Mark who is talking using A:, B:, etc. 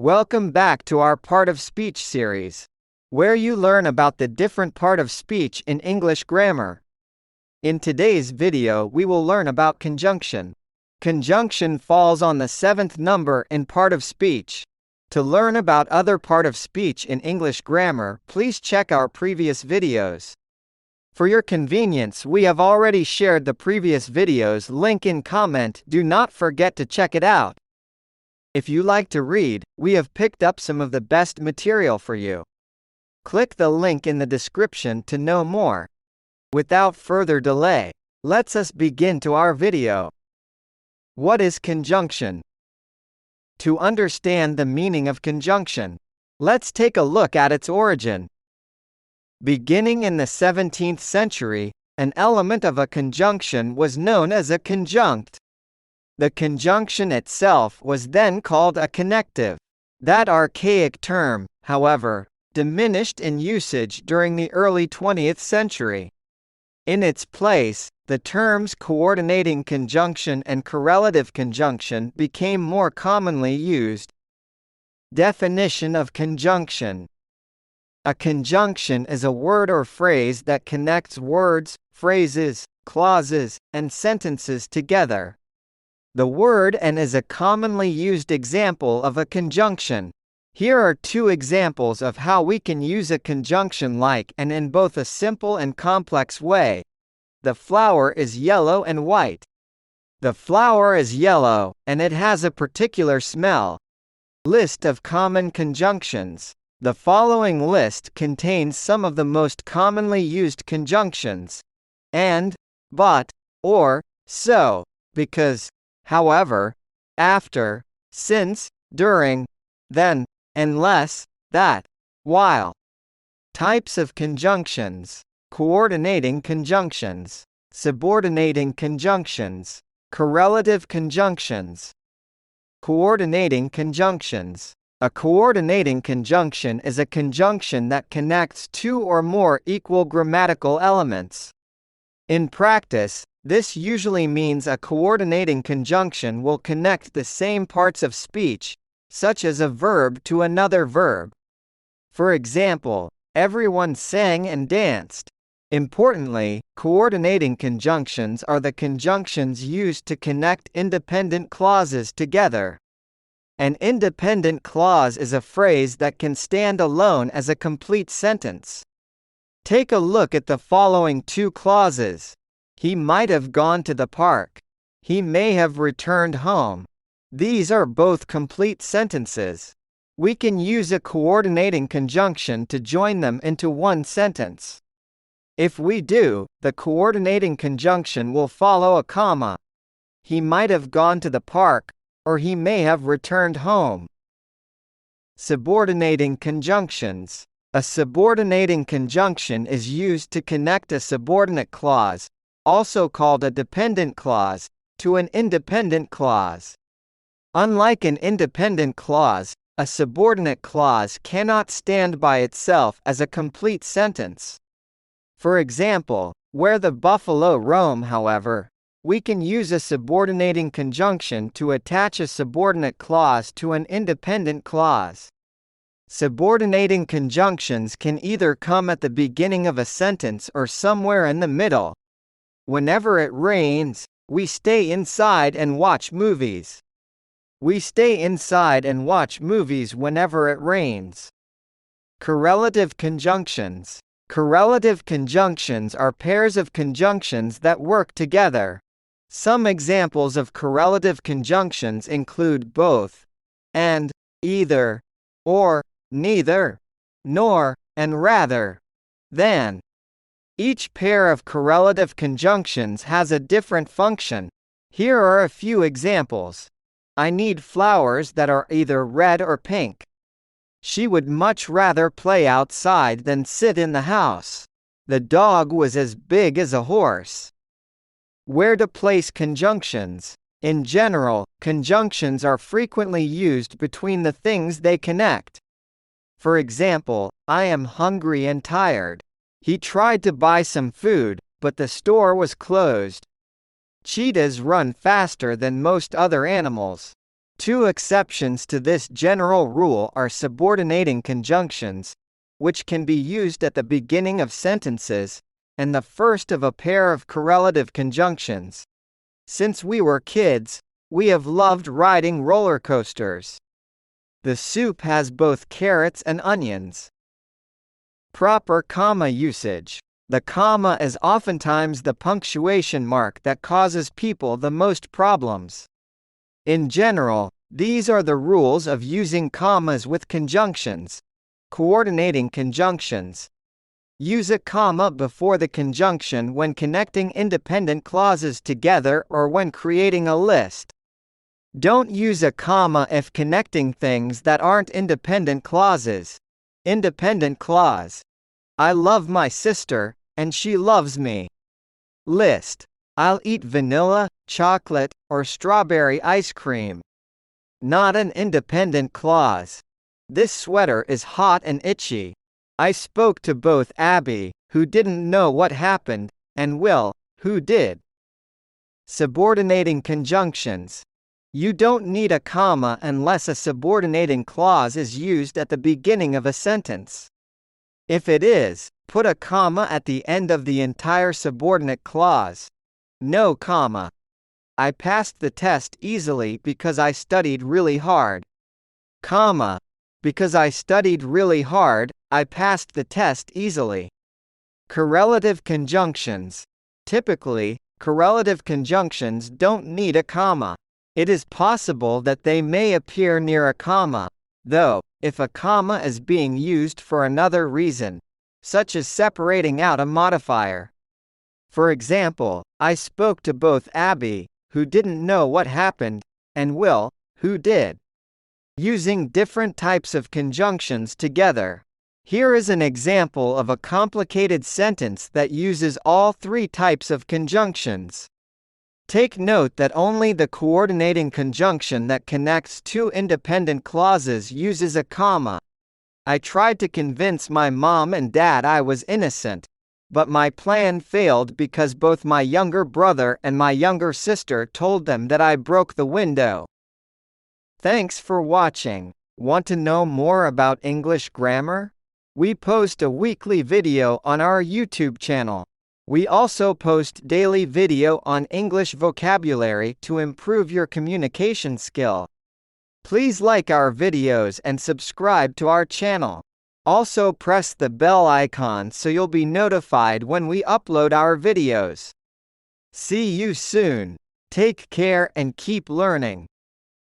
A: Welcome back to our Part of Speech series, where you learn about the different part of speech in English grammar. In today's video we will learn about conjunction. Conjunction falls on the 7th number in part of speech. To learn about other part of speech in English grammar, please check our previous videos. For your convenience, we have already shared the previous videos link in comment. Do not forget to check it out. If you like to read, we have picked up some of the best material for you. Click the link in the description to know more. Without further delay, let's us begin to our video. What is conjunction? To understand the meaning of conjunction, let's take a look at its origin. Beginning in the 17th century, an element of a conjunction was known as a conjunct. The conjunction itself was then called a connective. That archaic term, however, diminished in usage during the early 20th century. In its place, the terms coordinating conjunction and correlative conjunction became more commonly used. Definition of conjunction. A conjunction is a word or phrase that connects words, phrases, clauses, and sentences together. The word "and" is a commonly used example of a conjunction. Here are two examples of how we can use a conjunction like and in both a simple and complex way. The flower is yellow and white. The flower is yellow, and it has a particular smell. List of common conjunctions. The following list contains some of the most commonly used conjunctions: and, but, or, so, because, however, after, since, during, then, unless, that, while. Types of conjunctions: coordinating conjunctions, subordinating conjunctions, correlative conjunctions. Coordinating conjunctions. A coordinating conjunction is a conjunction that connects two or more equal grammatical elements. In practice, this usually means a coordinating conjunction will connect the same parts of speech, such as a verb to another verb. For example, everyone sang and danced. Importantly, coordinating conjunctions are the conjunctions used to connect independent clauses together. An independent clause is a phrase that can stand alone as a complete sentence. Take a look at the following two clauses. He might have gone to the park. He may have returned home. These are both complete sentences. We can use a coordinating conjunction to join them into one sentence. If we do, the coordinating conjunction will follow a comma. He might have gone to the park, or he may have returned home. Subordinating conjunctions. A subordinating conjunction is used to connect a subordinate clause, also called a dependent clause, to an independent clause. Unlike an independent clause, a subordinate clause cannot stand by itself as a complete sentence. For example, where the buffalo roam, however, we can use a subordinating conjunction to attach a subordinate clause to an independent clause. Subordinating conjunctions can either come at the beginning of a sentence or somewhere in the middle. Whenever it rains, we stay inside and watch movies. We stay inside and watch movies whenever it rains. Correlative conjunctions. Correlative conjunctions are pairs of conjunctions that work together. Some examples of correlative conjunctions include both, and, either, or, neither, nor, and rather, than. Each pair of correlative conjunctions has a different function. Here are a few examples. I need flowers that are either red or pink. She would much rather play outside than sit in the house. The dog was as big as a horse. Where to place conjunctions. In general, conjunctions are frequently used between the things they connect. For example, I am hungry and tired. He tried to buy some food, but the store was closed. Cheetahs run faster than most other animals. Two exceptions to this general rule are subordinating conjunctions, which can be used at the beginning of sentences, and the first of a pair of correlative conjunctions. Since we were kids, we have loved riding roller coasters. The soup has both carrots and onions. Proper comma usage. The comma is oftentimes the punctuation mark that causes people the most problems. In general, these are the rules of using commas with conjunctions. Coordinating conjunctions. Use a comma before the conjunction when connecting independent clauses together or when creating a list. Don't use a comma if connecting things that aren't independent clauses. Independent clause. I love my sister, and she loves me. List. I'll eat vanilla, chocolate, or strawberry ice cream. Not an independent clause. This sweater is hot and itchy. I spoke to both Abby, who didn't know what happened, and Will, who did. Subordinating conjunctions. You don't need a comma unless a subordinating clause is used at the beginning of a sentence. If it is, put a comma at the end of the entire subordinate clause. No comma. I passed the test easily because I studied really hard. Comma. Because I studied really hard, I passed the test easily. Correlative conjunctions. Typically, correlative conjunctions don't need a comma. It is possible that they may appear near a comma, though, if a comma is being used for another reason, such as separating out a modifier. For example, I spoke to both Abby, who didn't know what happened, and Will, who did. Using different types of conjunctions together. Here is an example of a complicated sentence that uses all three types of conjunctions. Take note that only the coordinating conjunction that connects two independent clauses uses a comma. I tried to convince my mom and dad I was innocent, but my plan failed because both my younger brother and my younger sister told them that I broke the window. Thanks for watching. Want to know more about English grammar? We post a weekly video on our YouTube channel. We also post daily video on English vocabulary to improve your communication skill. Please like our videos and subscribe to our channel. Also press the bell icon so you'll be notified when we upload our videos. See you soon. Take care and keep learning.